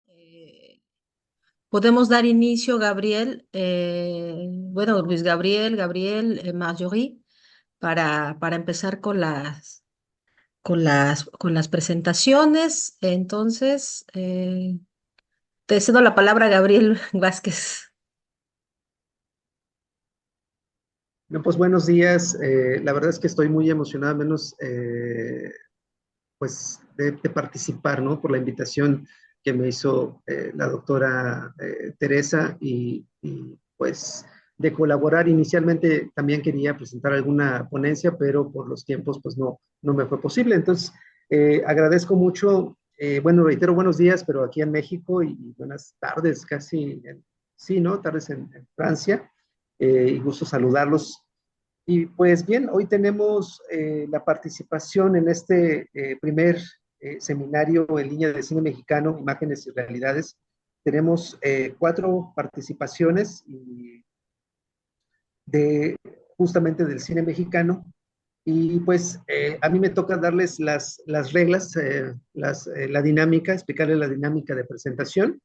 Eh, Podemos dar inicio, Gabriel, bueno, Luis Gabriel, Marjorie, para empezar con las presentaciones. Entonces, te cedo la palabra, Gabriel Vázquez. No, pues buenos días. La verdad es que estoy muy emocionado, menos pues de participar, ¿no? Por la invitación que me hizo la doctora Teresa pues de colaborar. Inicialmente también quería presentar alguna ponencia, pero por los tiempos pues no me fue posible. Entonces, agradezco mucho, bueno, reitero buenos días, pero aquí en México y buenas tardes, casi, sí, ¿no? Tardes en Francia. Y gusto saludarlos. Y pues bien, hoy tenemos la participación en este primer seminario en línea de cine mexicano, imágenes y realidades. Tenemos cuatro participaciones de justamente del cine mexicano. Y pues a mí me toca darles las reglas, la dinámica, explicarles la dinámica de presentación.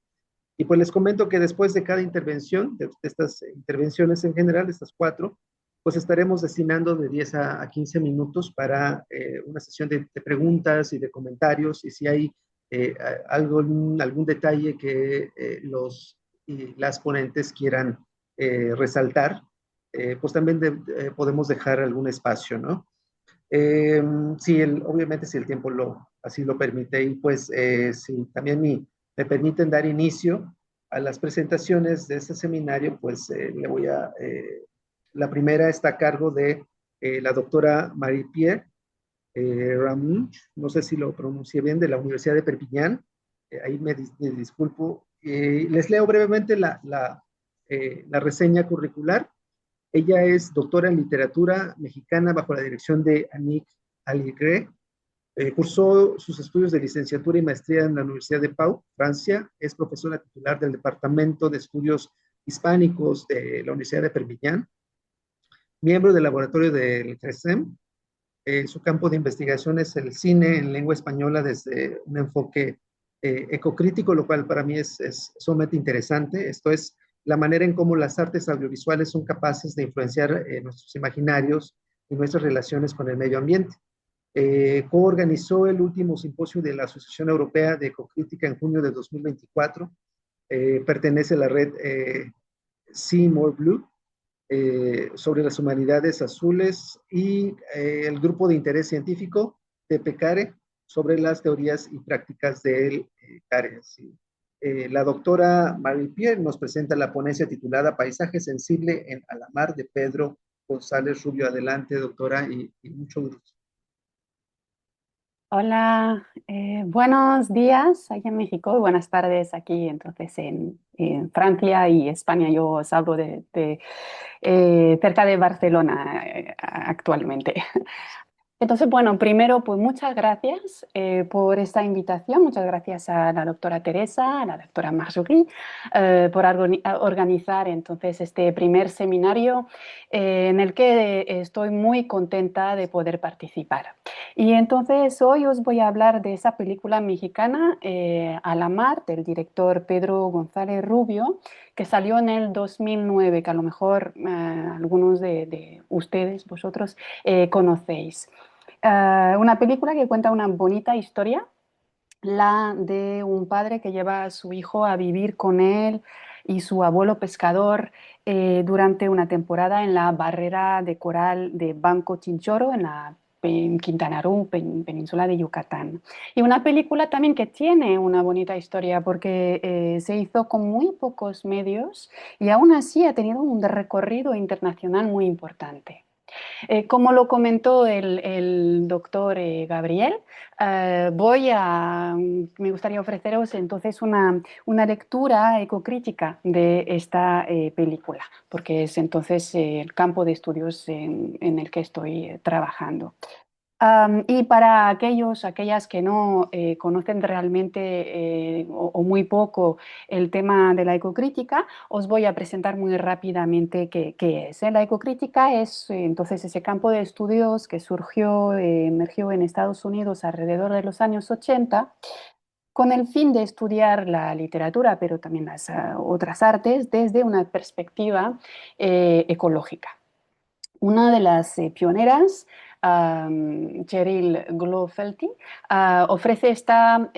Y pues les comento que después de cada intervención, de estas intervenciones en general, estas cuatro, pues estaremos destinando de 10 a 15 minutos para una sesión de preguntas y de comentarios. Y si hay algún detalle que los y las ponentes quieran resaltar, pues también podemos dejar algún espacio, ¿no? Eh, Obviamente si el tiempo así lo permite. Y pues si también me permiten dar inicio a las presentaciones de este seminario, pues la primera está a cargo de la doctora Marie-Pierre Ramuch, no sé si lo pronuncié bien, de la Universidad de Perpiñán. Ahí me disculpo. Les leo brevemente la reseña curricular. Ella es doctora en literatura mexicana bajo la dirección de Annick Aligre. Cursó sus estudios de licenciatura y maestría en la Universidad de Pau, Francia. Es profesora titular del Departamento de Estudios Hispánicos de la Universidad de Perpiñán, miembro del laboratorio del CRESEM. Su campo de investigación es el cine en lengua española desde un enfoque ecocrítico, lo cual para mí es sumamente interesante. Esto es la manera en cómo las artes audiovisuales son capaces de influenciar nuestros imaginarios y nuestras relaciones con el medio ambiente. Coorganizó el último simposio de la Asociación Europea de Ecocrítica en junio de 2024. Pertenece a la red See More Blue, sobre las humanidades azules, y el grupo de interés científico de PECARE sobre las teorías y prácticas del CARE. Sí. La doctora Marie-Pierre nos presenta la ponencia titulada Paisaje sensible en Alamar, de Pedro González Rubio. Adelante, doctora, y mucho gusto. Hola, buenos días aquí en México y buenas tardes aquí entonces en Francia y España. Yo os hablo de cerca de Barcelona actualmente. Entonces, bueno, primero, pues muchas gracias por esta invitación. Muchas gracias a la doctora Teresa, a la doctora Marjorie, por organizar entonces este primer seminario en el que estoy muy contenta de poder participar. Y entonces hoy os voy a hablar de esa película mexicana, A la Mar, del director Pedro González Rubio, que salió en el 2009, que a lo mejor algunos de ustedes, vosotros, conocéis. Una película que cuenta una bonita historia, la de un padre que lleva a su hijo a vivir con él y su abuelo pescador durante una temporada en la barrera de coral de Banco Chinchorro, en Quintana Roo, península de Yucatán. Y una película también que tiene una bonita historia porque se hizo con muy pocos medios y aún así ha tenido un recorrido internacional muy importante. Como lo comentó el doctor Gabriel, me gustaría ofreceros entonces una lectura ecocrítica de esta película, porque es entonces el campo de estudios en el que estoy trabajando. Y para aquellas que no conocen realmente o muy poco el tema de la ecocrítica, os voy a presentar muy rápidamente qué es. La ecocrítica es entonces ese campo de estudios que surgió, emergió en Estados Unidos alrededor de los años 80 con el fin de estudiar la literatura, pero también las otras artes, desde una perspectiva ecológica. Una de las pioneras, Cheryl Glofelty, ofrece esta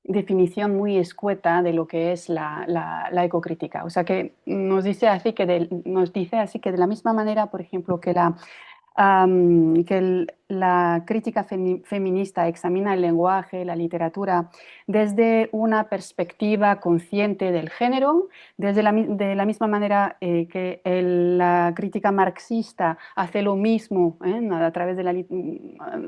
definición muy escueta de lo que es la ecocrítica. O sea que nos dice así que de la misma manera, por ejemplo, que la crítica feminista examina el lenguaje, la literatura, desde una perspectiva consciente del género, de la misma manera que la crítica marxista hace lo mismo, a través de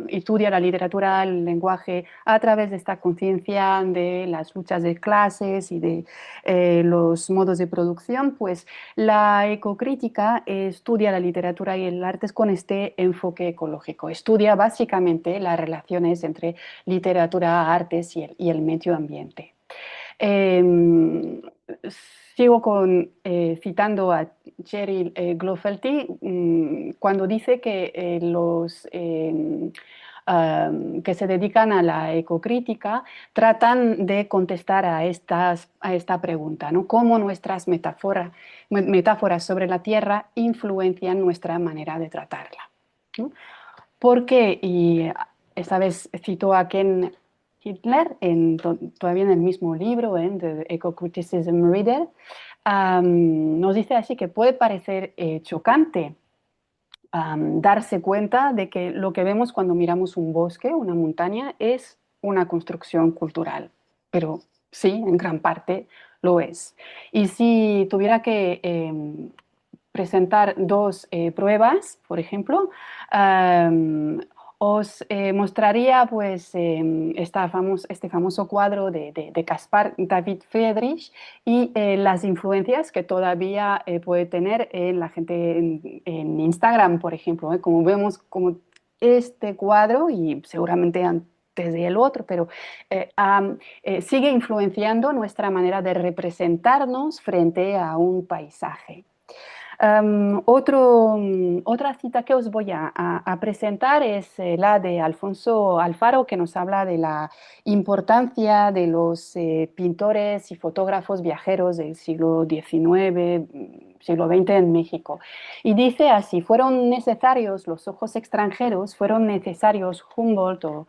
estudia la literatura, el lenguaje, a través de esta conciencia de las luchas de clases y de los modos de producción, pues la ecocrítica estudia la literatura y el arte con este enfoque ecológico. Estudia básicamente las relaciones entre literatura, artes y el medio ambiente. Sigo citando a Cheryl Glofelty cuando dice que los que se dedican a la ecocrítica tratan de contestar a esta pregunta, ¿no? ¿Cómo nuestras metáforas sobre la Tierra influencian nuestra manera de tratarla? ¿No? Porque, y esta vez cito a Ken Hitler, todavía en el mismo libro, The Eco-Criticism Reader, nos dice así que puede parecer chocante darse cuenta de que lo que vemos cuando miramos un bosque, una montaña, es una construcción cultural, pero sí, en gran parte lo es. Y si tuviera que presentar dos pruebas, por ejemplo, os mostraría pues, este famoso cuadro de Caspar David Friedrich y las influencias que todavía puede tener en la gente en Instagram, por ejemplo, como vemos como este cuadro y seguramente antes de el otro, pero sigue influenciando nuestra manera de representarnos frente a un paisaje. Otra cita que os voy a presentar es la de Alfonso Alfaro, que nos habla de la importancia de los pintores y fotógrafos viajeros del siglo XIX, siglo XX en México. Y dice así: fueron necesarios los ojos extranjeros, fueron necesarios Humboldt o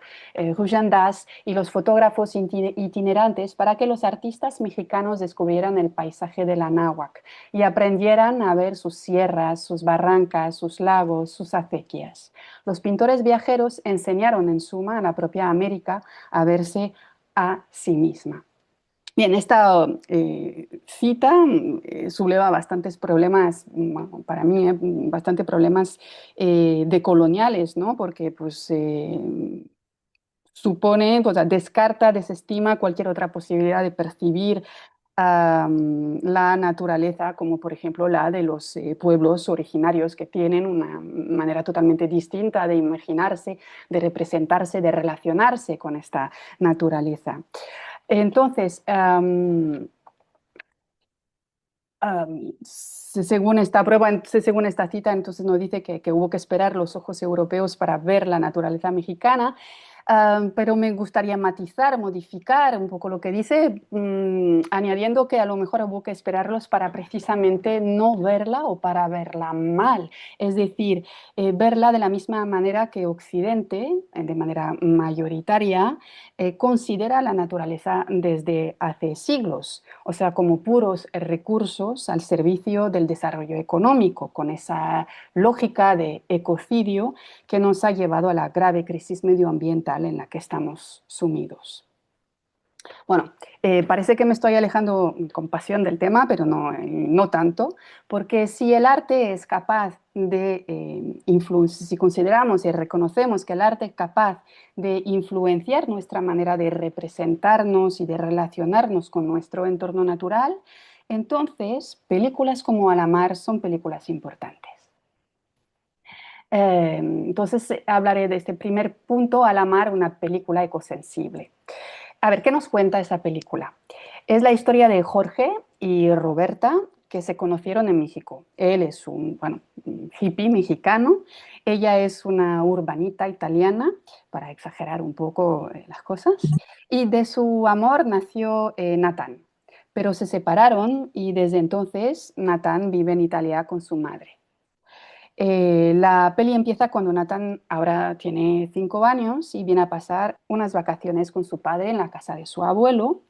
Rujan Das y los fotógrafos itinerantes para que los artistas mexicanos descubrieran el paisaje de la náhuac y aprendieran a ver sus sierras, sus barrancas, sus lagos, sus acequias. Los pintores viajeros enseñaron en suma a la propia América a verse a sí misma. Bien, esta cita subleva bastantes problemas, bueno, para mí, bastantes problemas decoloniales, ¿no? Porque pues, supone, pues, descarta, desestima cualquier otra posibilidad de percibir la naturaleza, como por ejemplo la de los pueblos originarios, que tienen una manera totalmente distinta de imaginarse, de representarse, de relacionarse con esta naturaleza. Entonces, según esta prueba, según esta cita, entonces nos dice que hubo que esperar los ojos europeos para ver la naturaleza mexicana. Pero me gustaría matizar, modificar un poco lo que dice, añadiendo que a lo mejor hubo que esperarlos para precisamente no verla o para verla mal. Es decir, verla de la misma manera que Occidente, de manera mayoritaria, considera la naturaleza desde hace siglos, o sea, como puros recursos al servicio del desarrollo económico, con esa lógica de ecocidio que nos ha llevado a la grave crisis medioambiental en la que estamos sumidos. Bueno, parece que me estoy alejando con pasión del tema, pero no tanto, porque si el arte es capaz de si consideramos y reconocemos que el arte es capaz de influenciar nuestra manera de representarnos y de relacionarnos con nuestro entorno natural, entonces películas como A la mar son películas importantes. Entonces hablaré de este primer punto, A la mar, una película ecosensible. A ver, ¿qué nos cuenta esa película? Es la historia de Jorge y Roberta, que se conocieron en México. Él es un hippie mexicano, ella es una urbanita italiana, para exagerar un poco las cosas, y de su amor nació Natán. Pero se separaron y desde entonces Natán vive en Italia con su madre. La peli empieza cuando Nathan ahora tiene 5 años y viene a pasar unas vacaciones con su padre en la casa de su abuelo,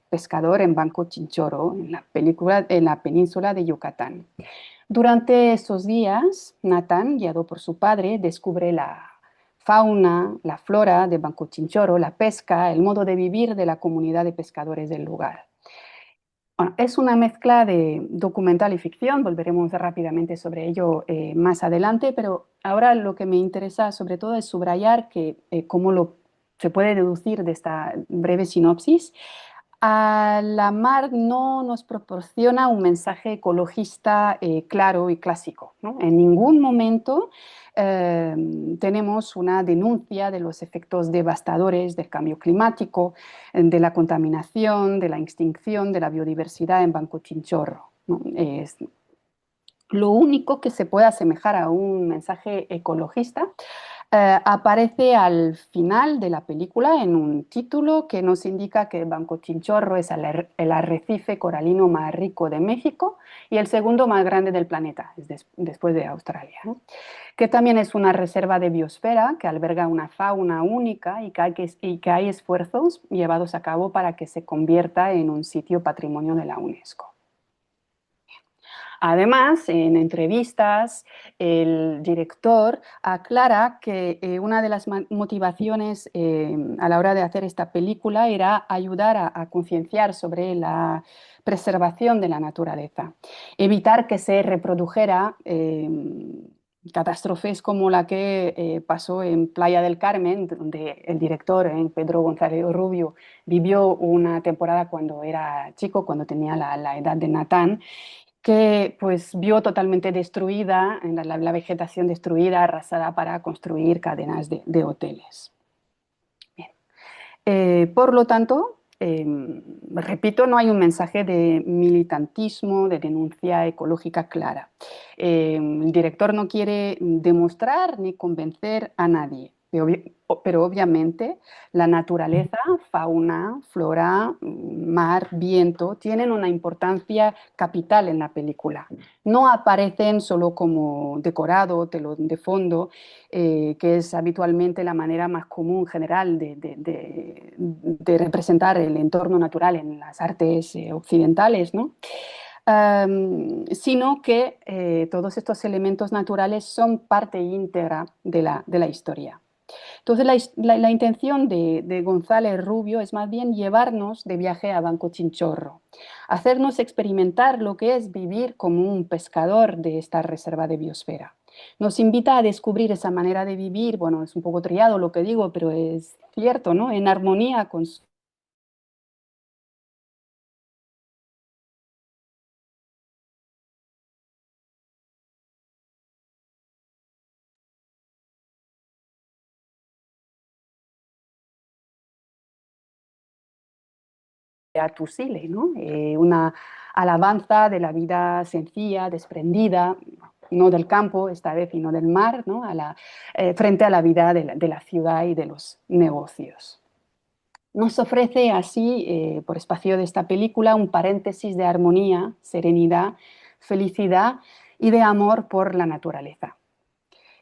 pescador en Banco Chinchorro, en la península de Yucatán. Durante estos días, Nathan, guiado por su padre, descubre la fauna, la flora de Banco Chinchorro, la pesca, el modo de vivir de la comunidad de pescadores del lugar. Bueno, es una mezcla de documental y ficción, volveremos rápidamente sobre ello más adelante, pero ahora lo que me interesa sobre todo es subrayar que, se puede deducir de esta breve sinopsis, a la mar no nos proporciona un mensaje ecologista claro y clásico, ¿no? En ningún momento eh, tenemos una denuncia de los efectos devastadores del cambio climático, de la contaminación, de la extinción de la biodiversidad en Banco Chinchorro, ¿no? Es lo único que se puede asemejar a un mensaje ecologista aparece al final de la película en un título que nos indica que Banco Chinchorro es el arrecife coralino más rico de México y el segundo más grande del planeta, después de Australia, ¿no? Que también es una reserva de biosfera que alberga una fauna única y que hay esfuerzos llevados a cabo para que se convierta en un sitio patrimonio de la UNESCO. Además, en entrevistas, el director aclara que una de las motivaciones a la hora de hacer esta película era ayudar a concienciar sobre la preservación de la naturaleza, evitar que se reprodujera catástrofes como la que pasó en Playa del Carmen, donde el director, Pedro González Rubio, vivió una temporada cuando era chico, cuando tenía la edad de Natán, que pues vio totalmente destruida, la vegetación destruida, arrasada para construir cadenas de hoteles. Bien. Por lo tanto, repito, no hay un mensaje de militantismo, de denuncia ecológica clara. El director no quiere demostrar ni convencer a nadie, pero obviamente la naturaleza, fauna, flora, mar, viento, tienen una importancia capital en la película. No aparecen solo como decorado, telón de fondo, que es habitualmente la manera más común general de representar el entorno natural en las artes occidentales, ¿no? Sino que todos estos elementos naturales son parte íntegra de la historia. Entonces, la intención de González Rubio es más bien llevarnos de viaje a Banco Chinchorro, hacernos experimentar lo que es vivir como un pescador de esta reserva de biosfera. Nos invita a descubrir esa manera de vivir, bueno, es un poco trillado lo que digo, pero es cierto, ¿no? En armonía con su Tusile, ¿no? Una alabanza de la vida sencilla, desprendida, no del campo esta vez, sino del mar, ¿no? Frente a la vida de la ciudad y de los negocios. Nos ofrece así, por espacio de esta película, un paréntesis de armonía, serenidad, felicidad y de amor por la naturaleza.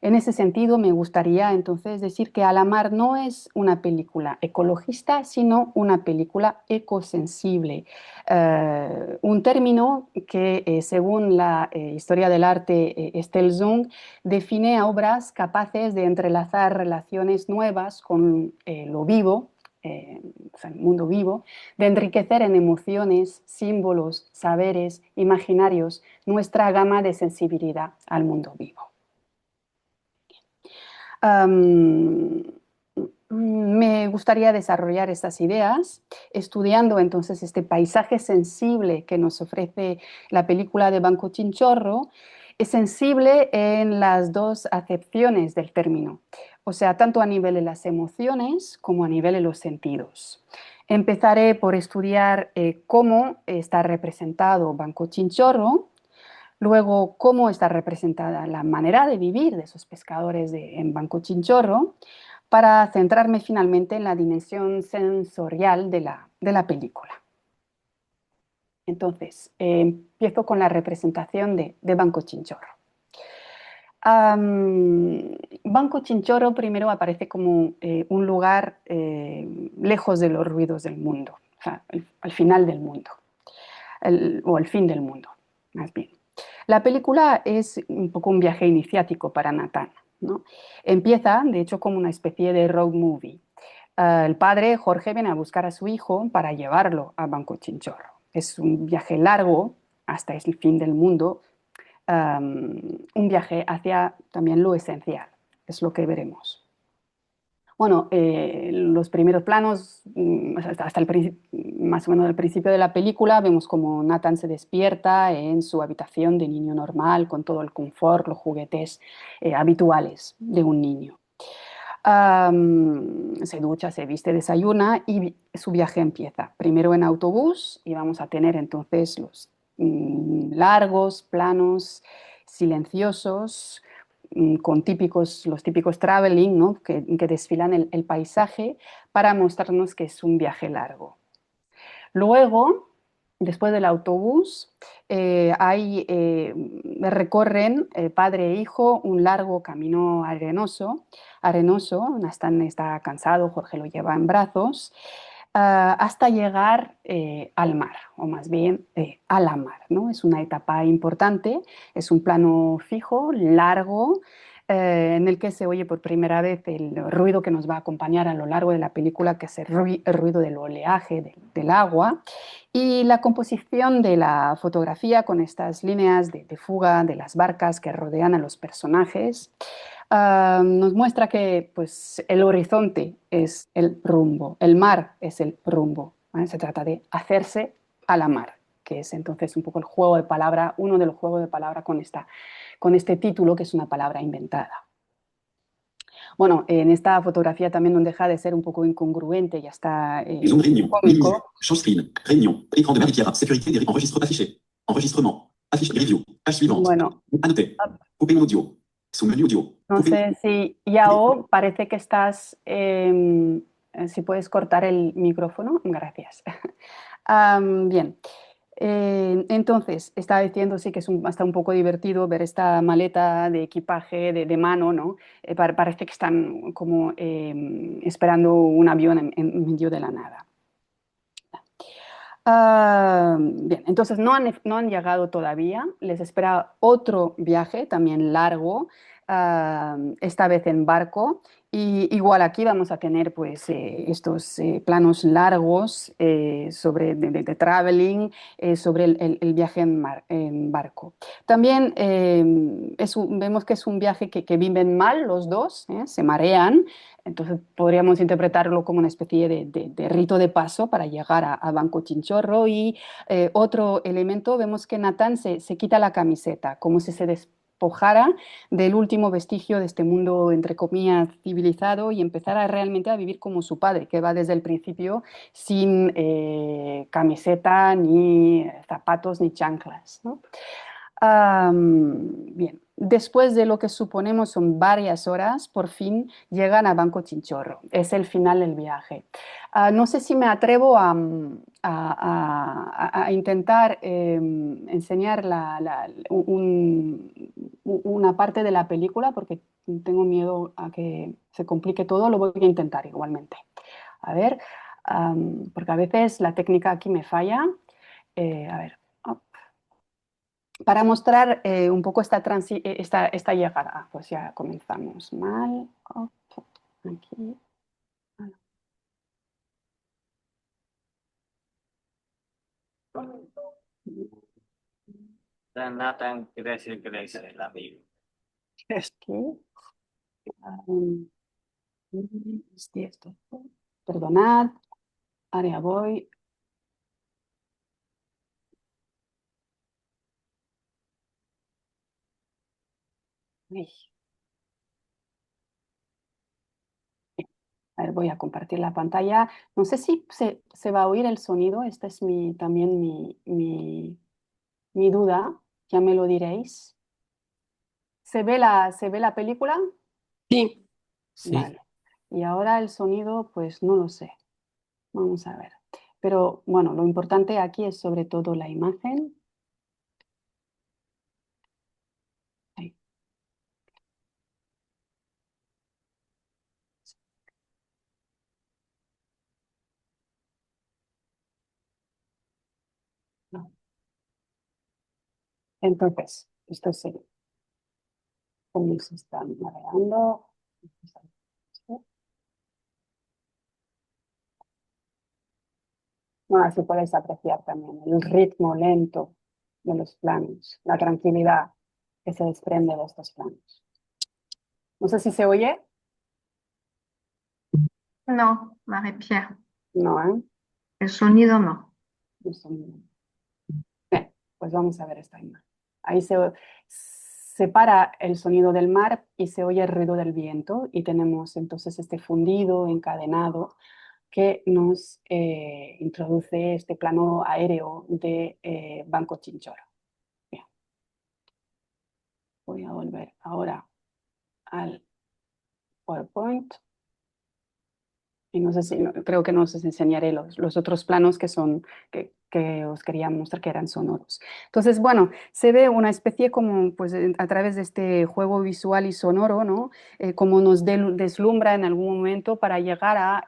En ese sentido, me gustaría entonces decir que A la mar no es una película ecologista, sino una película ecosensible. Un término que, según la historia del arte Estelle Zung, define a obras capaces de entrelazar relaciones nuevas con lo vivo, o sea, el mundo vivo, de enriquecer en emociones, símbolos, saberes, imaginarios, nuestra gama de sensibilidad al mundo vivo. Me gustaría desarrollar estas ideas estudiando entonces este paisaje sensible que nos ofrece la película de Banco Chinchorro. Es sensible en las dos acepciones del término, o sea, tanto a nivel de las emociones como a nivel de los sentidos. Empezaré por estudiar cómo está representado Banco Chinchorro Luego, cómo está representada la manera de vivir de esos pescadores en Banco Chinchorro, para centrarme finalmente en la dimensión sensorial de la película. Entonces, empiezo con la representación de Banco Chinchorro. Banco Chinchorro primero aparece como un lugar lejos de los ruidos del mundo, o sea, al final del mundo, o el fin del mundo, más bien. La película es un poco un viaje iniciático para Nathan, ¿no? Empieza, de hecho, como una especie de road movie. El padre, Jorge, viene a buscar a su hijo para llevarlo a Banco Chinchorro. Es un viaje largo hasta el fin del mundo, un viaje hacia también lo esencial, es lo que veremos. Bueno, los primeros planos, hasta más o menos el principio de la película, vemos como Nathan se despierta en su habitación de niño normal, con todo el confort, los juguetes habituales de un niño. Se ducha, se viste, desayuna y su viaje empieza. Primero en autobús y vamos a tener entonces los largos planos silenciosos con los típicos traveling, ¿no? que desfilan el paisaje para mostrarnos que es un viaje largo. Luego, después del autobús, recorren padre e hijo un largo camino arenoso, Nathan está cansado, Jorge lo lleva en brazos, hasta llegar al mar, o más bien a la mar, ¿no? Es una etapa importante, es un plano fijo, largo, en el que se oye por primera vez el ruido que nos va a acompañar a lo largo de la película, que es el ruido del oleaje, del agua, y la composición de la fotografía con estas líneas de fuga de las barcas que rodean a los personajes. Nos muestra que pues, el horizonte es el rumbo, el mar es el rumbo, ¿vale? Se trata de hacerse a la mar, que es entonces un poco el juego de palabra, uno de los juegos de palabra con este título, que es una palabra inventada. Bueno, en esta fotografía también no deja de ser un poco incongruente y hasta Zoom réunion, minimiser, cómico. change screen, réunion, écran de Marie-Pierre, sécurité des affiché, enregistrement, affiche, review, page suivante, Bueno, annoté, couper mon audio, son menu audio, no couper sé si, Yao, parece que estás, si puedes cortar el micrófono, gracias. Bien, entonces, estaba diciendo sí que es hasta un poco divertido ver esta maleta de equipaje de mano, ¿no? Parece que están como esperando un avión en medio de la nada. Bien, entonces no han llegado todavía, les espera otro viaje también largo, esta vez en barco, y igual aquí vamos a tener pues estos planos largos de traveling, sobre el viaje en barco. También vemos que es un viaje que viven mal los dos, se marean. Entonces podríamos interpretarlo como una especie de rito de paso para llegar a Banco Chinchorro. Y otro elemento, vemos que Nathan se quita la camiseta, como si se despojara del último vestigio de este mundo, entre comillas, civilizado, y empezara realmente a vivir como su padre, que va desde el principio sin camiseta, ni zapatos, ni chanclas, ¿no? Bien, después de lo que suponemos son varias horas, por fin llegan a Banco Chinchorro. Es el final del viaje. No sé si me atrevo a intentar enseñar una parte de la película, porque tengo miedo a que se complique todo. Lo voy a intentar igualmente. A ver, porque a veces la técnica aquí me falla. A ver. Para mostrar un poco esta llegada. Pues ya comenzamos mal. Aquí. Dan Nathan quiere decir que le dice el amigo. Aquí. Esto. Perdonad. Área voy. Uy. A ver, voy a compartir la pantalla. No sé si se va a oír el sonido. Esta es también mi duda. Ya me lo diréis. Se ve la película? Sí. Sí. Vale. Y ahora el sonido, pues no lo sé. Vamos a ver. Pero bueno, lo importante aquí es sobre todo la imagen. Ahí. No. Entonces, esto es cómo se está navegando. Bueno, así podéis apreciar también el ritmo lento de los planos, la tranquilidad que se desprende de estos planos. No sé si se oye. No, Marie-Pierre, No, ¿eh? el sonido no. El sonido. Bien, pues vamos a ver esta imagen. Ahí se separa el sonido del mar y se oye el ruido del viento y tenemos entonces este fundido encadenado que nos introduce este plano aéreo de Banco Chinchorro. Bien. Voy a volver ahora al PowerPoint. Y no sé si, creo que no os enseñaré los otros planos que son, que os quería mostrar que eran sonoros. Entonces, bueno, se ve una especie como, pues a través de este juego visual y sonoro, ¿no? Como nos deslumbra en algún momento para llegar a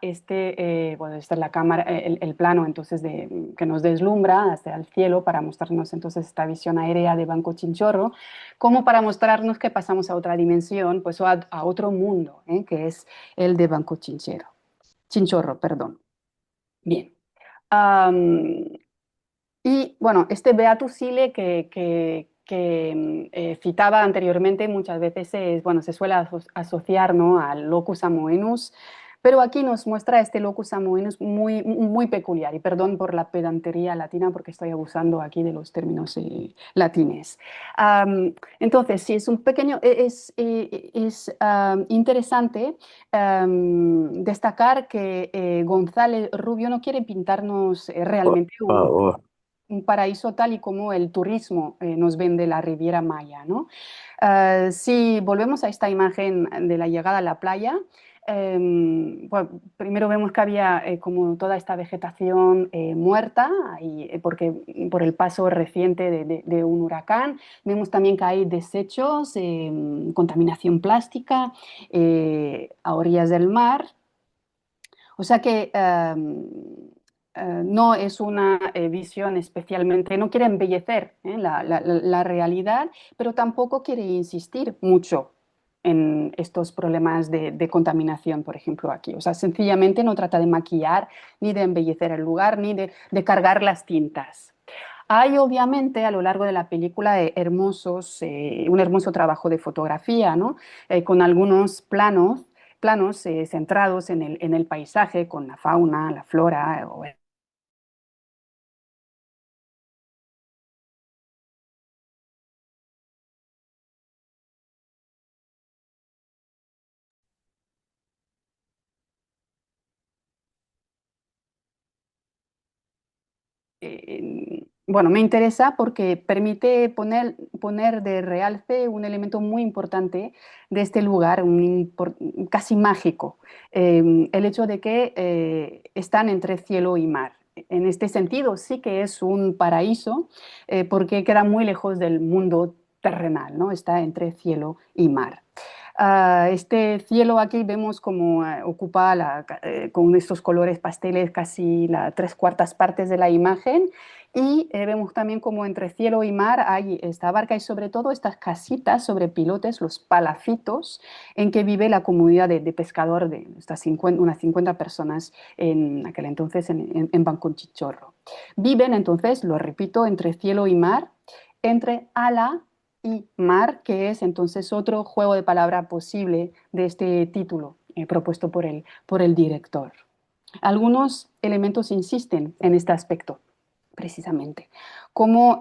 bueno, esta es la cámara, el plano entonces que nos deslumbra hacia el cielo para mostrarnos entonces esta visión aérea de Banco Chinchorro, como para mostrarnos que pasamos a otra dimensión, pues a otro mundo, que es el de Banco Chinchorro, perdón. Bien. Y bueno, este Beatus Sile que citaba anteriormente muchas veces bueno, se suele asociar, ¿no?, al locus amoenus, pero aquí nos muestra este locus amoenus muy peculiar, y perdón por la pedantería latina porque estoy abusando aquí de los términos latines. Entonces, sí, es un pequeño, es interesante destacar que González Rubio no quiere pintarnos realmente un paraíso tal y como el turismo nos vende la Riviera Maya, ¿no? Si volvemos a esta imagen de la llegada a la playa, bueno, primero vemos que había como toda esta vegetación muerta, porque por el paso reciente de un huracán. Vemos también que hay desechos, contaminación plástica a orillas del mar. O sea que no es una visión especialmente, no quiere embellecer la realidad, pero tampoco quiere insistir mucho en estos problemas de contaminación, por ejemplo, aquí. O sea, sencillamente no trata de maquillar, ni de embellecer el lugar, ni de cargar las tintas. Hay obviamente a lo largo de la película un hermoso trabajo de fotografía, ¿no? Con algunos planos centrados en el paisaje, con la fauna, la flora. Bueno, me interesa porque permite poner de realce un elemento muy importante de este lugar, casi mágico, el hecho de que están entre cielo y mar. En este sentido sí que es un paraíso porque queda muy lejos del mundo terrenal, ¿no? Está entre cielo y mar. Este cielo aquí vemos como ocupa con estos colores pasteles casi las 3/4 partes de la imagen, y vemos también como entre cielo y mar hay esta barca y sobre todo estas casitas sobre pilotes, los palafitos, en que vive la comunidad de pescador de unas 50 personas en aquel entonces en Banco Chinchorro. Viven entonces, lo repito, entre cielo y mar, entre ala y mar, que es entonces otro juego de palabra posible de este título propuesto por el director. Algunos elementos insisten en este aspecto, precisamente, como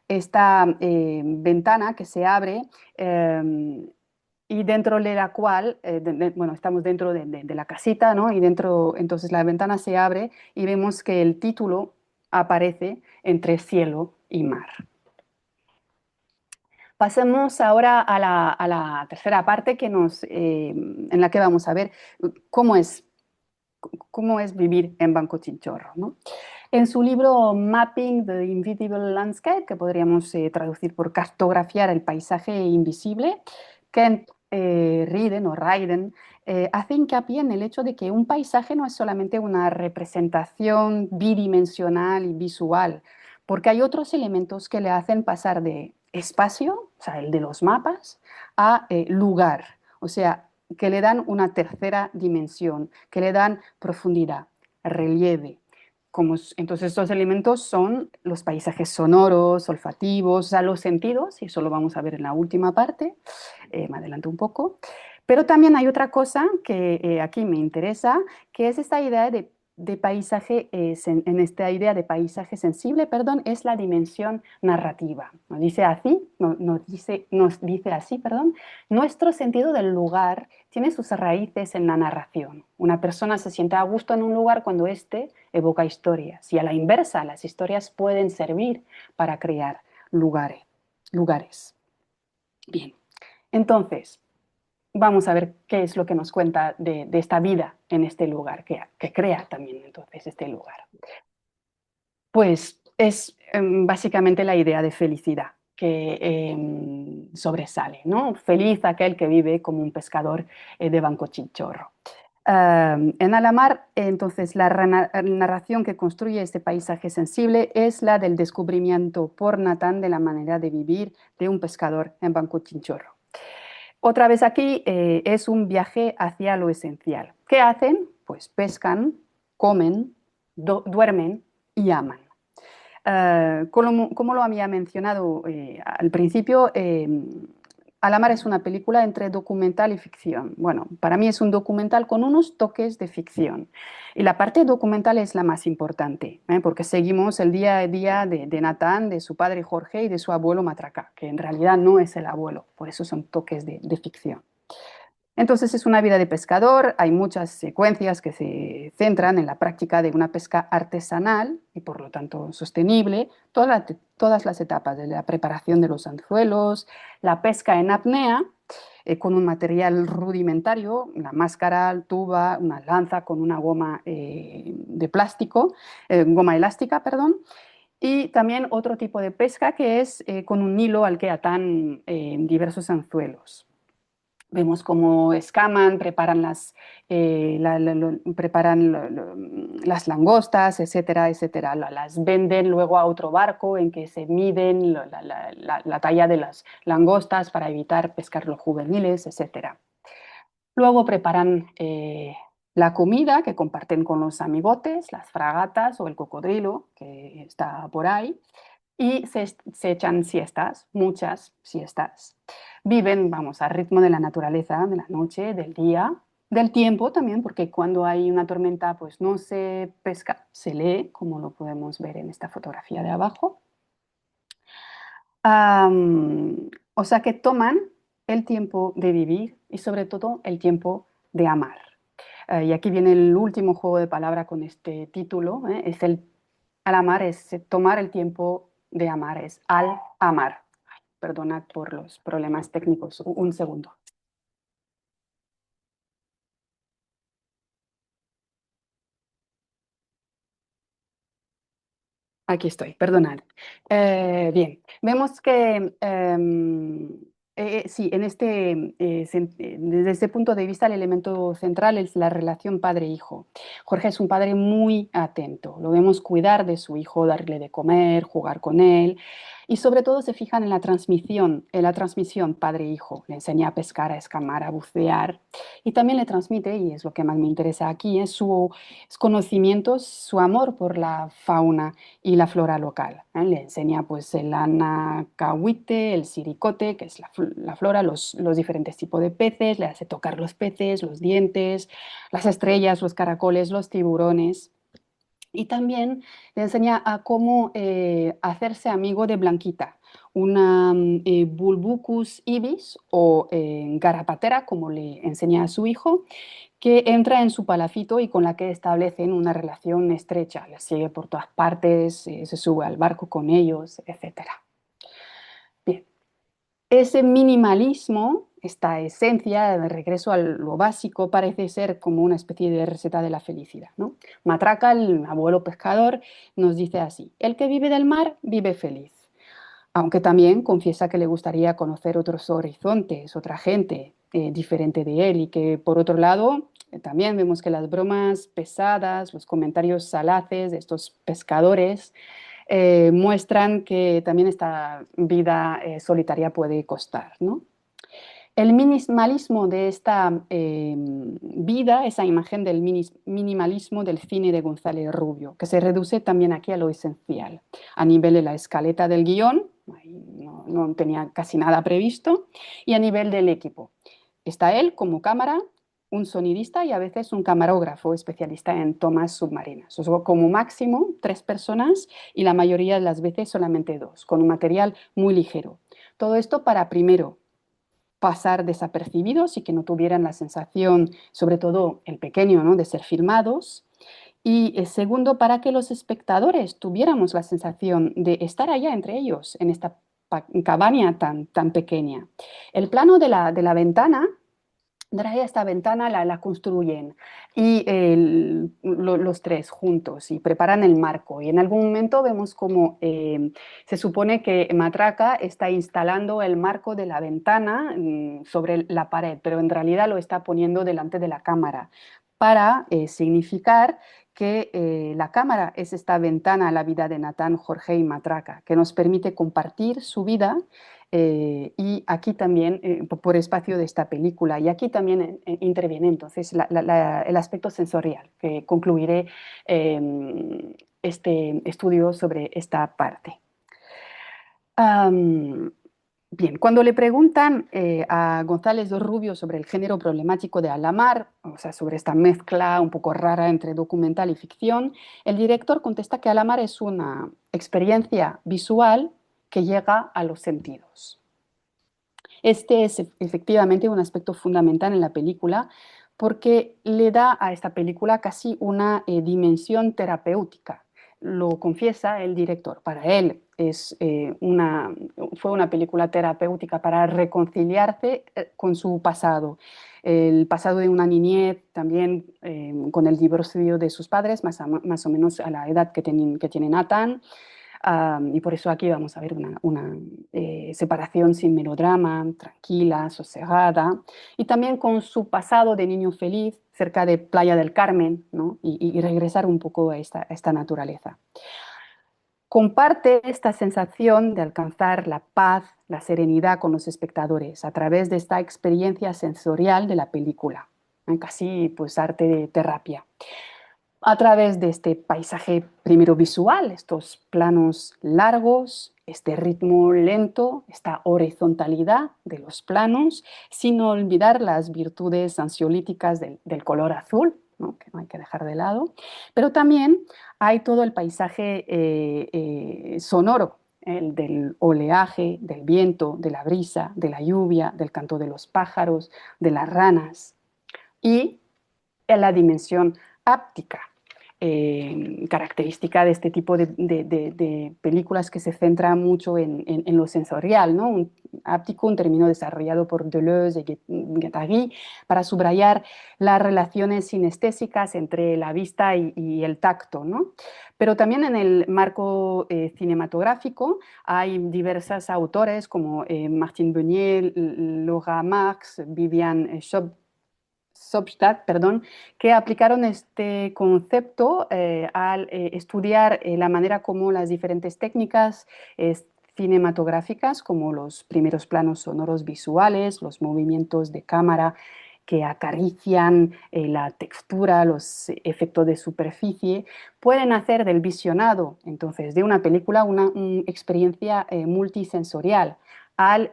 esta ventana que se abre y dentro de la cual, bueno, estamos dentro de la casita, ¿no? Y dentro, entonces la ventana se abre y vemos que el título aparece entre cielo y mar. Pasemos ahora a la tercera parte en la que vamos a ver cómo es, cómo es vivir en Banco Chinchorro, ¿no? En su libro Mapping the Invisible Landscape, que podríamos traducir por cartografiar el paisaje invisible, Kent Ryden hace hincapié en el hecho de que un paisaje no es solamente una representación bidimensional y visual, porque hay otros elementos que le hacen pasar de espacio, o sea, el de los mapas, a lugar, o sea, que le dan una tercera dimensión, que le dan profundidad, relieve. Entonces estos elementos son los paisajes sonoros, olfativos, o sea, los sentidos, y eso lo vamos a ver en la última parte, me adelanto un poco, pero también hay otra cosa que aquí me interesa, que es esta idea de paisaje, en esta idea de paisaje sensible, perdón, es la dimensión narrativa. Nos dice así, perdón, nuestro sentido del lugar tiene sus raíces en la narración. Una persona se siente a gusto en un lugar cuando éste evoca historias, y a la inversa, las historias pueden servir para crear lugares. Bien, entonces, vamos a ver qué es lo que nos cuenta de esta vida en este lugar, que crea también entonces este lugar. Pues es básicamente la idea de felicidad que sobresale, ¿no? Feliz aquel que vive como un pescador de Banco Chinchorro. En Alamar, entonces, la narración que construye este paisaje sensible es la del descubrimiento por Natán de la manera de vivir de un pescador en Banco Chinchorro. Otra vez aquí es un viaje hacia lo esencial. ¿Qué hacen? Pues pescan, comen, duermen y aman. Como lo había mencionado al principio, Alamar es una película entre documental y ficción. Bueno, para mí es un documental con unos toques de ficción. Y la parte documental es la más importante, porque seguimos el día a día de Natán, de su padre Jorge y de su abuelo Matraca, que en realidad no es el abuelo, por eso son toques de ficción. Entonces es una vida de pescador, hay muchas secuencias que se centran en la práctica de una pesca artesanal y por lo tanto sostenible, todas las etapas de la preparación de los anzuelos, la pesca en apnea, con un material rudimentario, una máscara, tuba, una lanza con una goma de plástico, goma elástica, perdón, y también otro tipo de pesca que es con un hilo al que atan diversos anzuelos. Vemos cómo escaman, preparan las langostas, etcétera, etcétera. Las venden luego a otro barco en que se miden la talla de las langostas para evitar pescar los juveniles, etcétera. Luego preparan la comida que comparten con los amigotes, las fragatas o el cocodrilo que está por ahí. Y se echan siestas, muchas siestas. Viven, vamos, al ritmo de la naturaleza, de la noche, del día, del tiempo también, porque cuando hay una tormenta, pues no se pesca, se lee, como lo podemos ver en esta fotografía de abajo. O sea que toman el tiempo de vivir y sobre todo el tiempo de amar. Y aquí viene el último juego de palabra con este título, es al amar, es tomar el tiempo de amar, es al amar. Ay, perdonad por los problemas técnicos, un segundo. Aquí estoy, perdonad. Bien, vemos que sí, desde este punto de vista el elemento central es la relación padre-hijo. Jorge es un padre muy atento, lo vemos cuidar de su hijo, darle de comer, jugar con él y sobre todo se fijan en la transmisión padre-hijo. Le enseña a pescar, a escamar, a bucear y también le transmite, y es lo que más me interesa aquí, es sus conocimientos, su amor por la fauna y la flora local. Le enseña pues el anacahuite, el siricote, que es la flora, los diferentes tipos de peces, le hace tocar los peces, los dientes, las estrellas, los caracoles, los tiburones. Y también le enseña a cómo hacerse amigo de Blanquita, una Bulbucus ibis o garrapatera, como le enseña a su hijo, que entra en su palacito y con la que establecen una relación estrecha. Les sigue por todas partes, se sube al barco con ellos, etc. Bien. Ese minimalismo, esta esencia de regreso a lo básico, parece ser como una especie de receta de la felicidad, ¿no? Matraca, el abuelo pescador, nos dice así: el que vive del mar vive feliz, aunque también confiesa que le gustaría conocer otros horizontes, otra gente diferente de él, y que por otro lado también vemos que las bromas pesadas, los comentarios salaces de estos pescadores muestran que también esta vida solitaria puede costar, ¿no? El minimalismo de esta vida, esa imagen del minimalismo del cine de González Rubio, que se reduce también aquí a lo esencial. A nivel de la escaleta del guión, no tenía casi nada previsto, y a nivel del equipo. Está él como cámara, un sonidista y a veces un camarógrafo especialista en tomas submarinas. O sea, como máximo 3 personas y la mayoría de las veces solamente 2, con un material muy ligero. Todo esto para primero pasar desapercibidos y que no tuvieran la sensación, sobre todo el pequeño, ¿no?, de ser filmados. Y segundo, para que los espectadores tuviéramos la sensación de estar allá entre ellos, en esta cabaña tan pequeña. El plano de la ventana, esta ventana la construyen y los 3 juntos y preparan el marco. Y en algún momento vemos como se supone que Matraca está instalando el marco de la ventana sobre la pared, pero en realidad lo está poniendo delante de la cámara para significar que la cámara es esta ventana a la vida de Natán, Jorge y Matraca, que nos permite compartir su vida y aquí también, por espacio de esta película, y aquí también interviene entonces el aspecto sensorial, que concluiré este estudio sobre esta parte. Bien, cuando le preguntan a González Rubio sobre el género problemático de Alamar, o sea, sobre esta mezcla un poco rara entre documental y ficción, el director contesta que Alamar es una experiencia visual que llega a los sentidos. Este es efectivamente un aspecto fundamental en la película porque le da a esta película casi una dimensión terapéutica. Lo confiesa el director. Para él fue una película terapéutica para reconciliarse con su pasado. El pasado de una niñez, también con el divorcio de sus padres, más o menos a la edad que tiene Nathan. Y por eso aquí vamos a ver una separación sin melodrama, tranquila, sosegada, y también con su pasado de niño feliz cerca de Playa del Carmen, ¿no? y regresar un poco a esta naturaleza. Comparte esta sensación de alcanzar la paz, la serenidad con los espectadores a través de esta experiencia sensorial de la película, casi pues arte de terapia. A través de este paisaje primero visual, estos planos largos, este ritmo lento, esta horizontalidad de los planos, sin olvidar las virtudes ansiolíticas del color azul, ¿no?, que no hay que dejar de lado, pero también hay todo el paisaje sonoro, el del oleaje, del viento, de la brisa, de la lluvia, del canto de los pájaros, de las ranas y en la dimensión áptica, característica de este tipo de películas que se centra mucho en lo sensorial, ¿no? Un áptico, un término desarrollado por Deleuze y Guattari para subrayar las relaciones sinestésicas entre la vista y el tacto, ¿no? Pero también en el marco cinematográfico hay diversos autores como Martin Beunier, Laura Marx, Vivian Sobstadt, que aplicaron este concepto al estudiar la manera como las diferentes técnicas cinematográficas, como los primeros planos sonoros visuales, los movimientos de cámara que acarician la textura, los efectos de superficie, pueden hacer del visionado, entonces, de una película una experiencia multisensorial al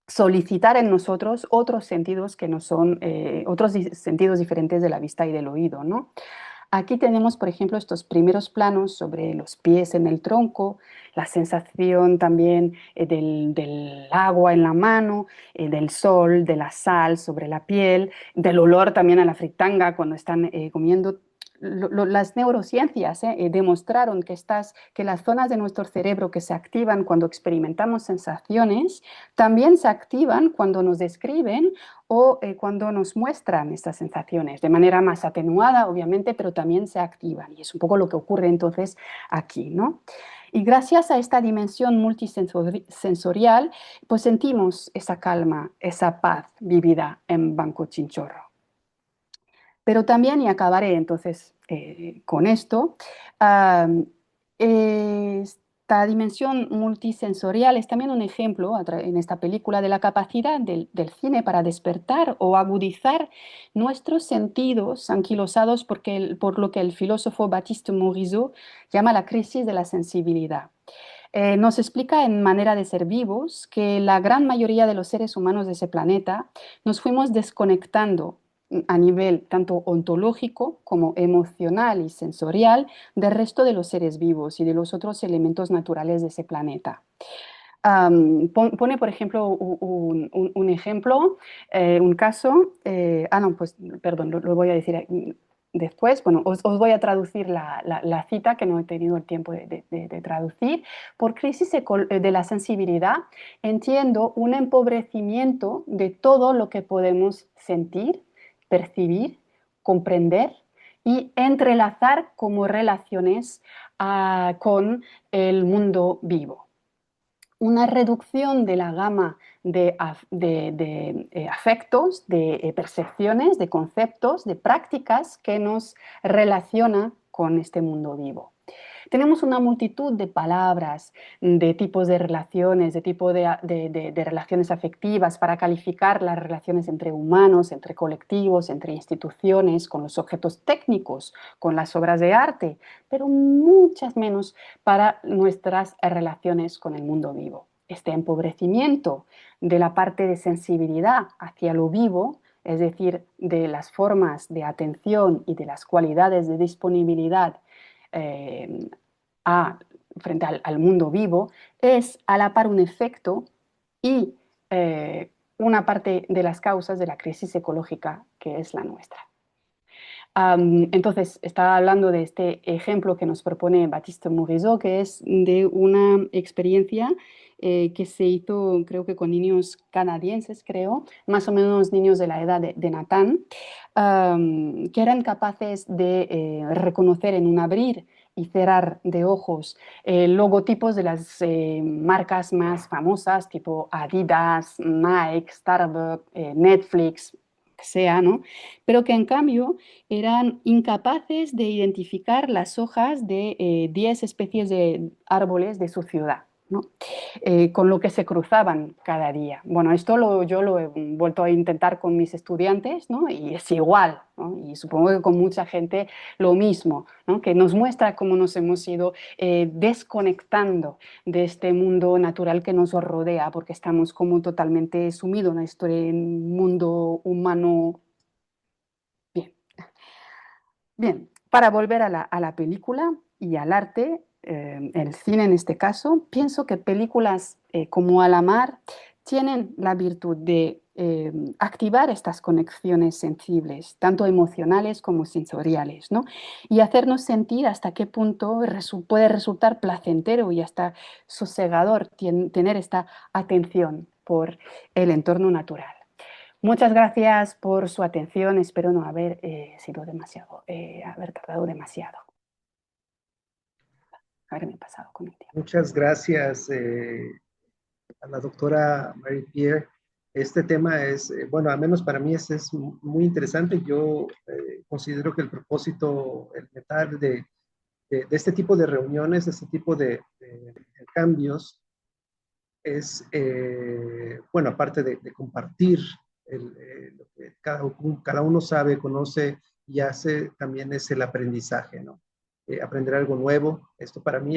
solicitar en nosotros otros sentidos que no son otros sentidos diferentes de la vista y del oído, ¿no? Aquí tenemos, por ejemplo, estos primeros planos sobre los pies en el tronco, la sensación también del agua en la mano, del sol, de la sal sobre la piel, del olor también a la fritanga cuando están comiendo. las neurociencias demostraron que las zonas de nuestro cerebro que se activan cuando experimentamos sensaciones también se activan cuando nos describen o cuando nos muestran estas sensaciones, de manera más atenuada, obviamente, pero también se activan. Y es un poco lo que ocurre entonces aquí, ¿no? Y gracias a esta dimensión multisensorial, pues sentimos esa calma, esa paz vivida en Banco Chinchorro. Pero también, y acabaré entonces con esto, esta dimensión multisensorial es también un ejemplo en esta película de la capacidad del cine para despertar o agudizar nuestros sentidos anquilosados por lo que el filósofo Baptiste Morisot llama la crisis de la sensibilidad. Nos explica en Manera de ser vivos que la gran mayoría de los seres humanos de ese planeta nos fuimos desconectando a nivel tanto ontológico como emocional y sensorial del resto de los seres vivos y de los otros elementos naturales de ese planeta. Pone, por ejemplo, un ejemplo, un caso, no, pues perdón, lo voy a decir después. Bueno, os voy a traducir la cita que no he tenido el tiempo de traducir. Por crisis de la sensibilidad entiendo un empobrecimiento de todo lo que podemos sentir, percibir, comprender y entrelazar como relaciones con el mundo vivo. Una reducción de la gama de afectos, de percepciones, de conceptos, de prácticas que nos relaciona con este mundo vivo. Tenemos una multitud de palabras, de tipos de relaciones, de tipo de relaciones afectivas para calificar las relaciones entre humanos, entre colectivos, entre instituciones, con los objetos técnicos, con las obras de arte, pero muchas menos para nuestras relaciones con el mundo vivo. Este empobrecimiento de la parte de sensibilidad hacia lo vivo, es decir, de las formas de atención y de las cualidades de disponibilidad frente al mundo vivo, es a la par un efecto y una parte de las causas de la crisis ecológica que es la nuestra. Entonces, estaba hablando de este ejemplo que nos propone Baptiste Morisot, que es de una experiencia que se hizo, creo que con niños canadienses, más o menos niños de la edad de Nathan, que eran capaces de reconocer en un abrir y cerrar de ojos logotipos de las marcas más famosas, tipo Adidas, Nike, Starbucks, Netflix, que sea, ¿no? Pero que en cambio eran incapaces de identificar las hojas de 10 especies de árboles de su ciudad, ¿no? Con lo que se cruzaban cada día. Bueno, esto yo lo he vuelto a intentar con mis estudiantes, ¿no? Y es igual, ¿no? Y supongo que con mucha gente lo mismo, ¿no? Que nos muestra cómo nos hemos ido desconectando de este mundo natural que nos rodea, porque estamos como totalmente sumidos en un mundo humano. Bien, para volver a la película y al arte, el cine en este caso, pienso que películas como A la mar tienen la virtud de activar estas conexiones sensibles, tanto emocionales como sensoriales, ¿no? Y hacernos sentir hasta qué punto puede resultar placentero y hasta sosegador tener esta atención por el entorno natural. Muchas gracias por su atención. Espero no haber haber tardado demasiado. Haberme pasado con el tiempo. Muchas gracias a la doctora Marie-Pierre. Este tema es, bueno, al menos para mí es muy interesante. Yo considero que el propósito elemental de este tipo de reuniones, de este tipo de cambios, es, bueno, aparte de compartir lo que cada uno sabe, conoce y hace, también es el aprendizaje, ¿no? Aprender algo nuevo. Esto para mí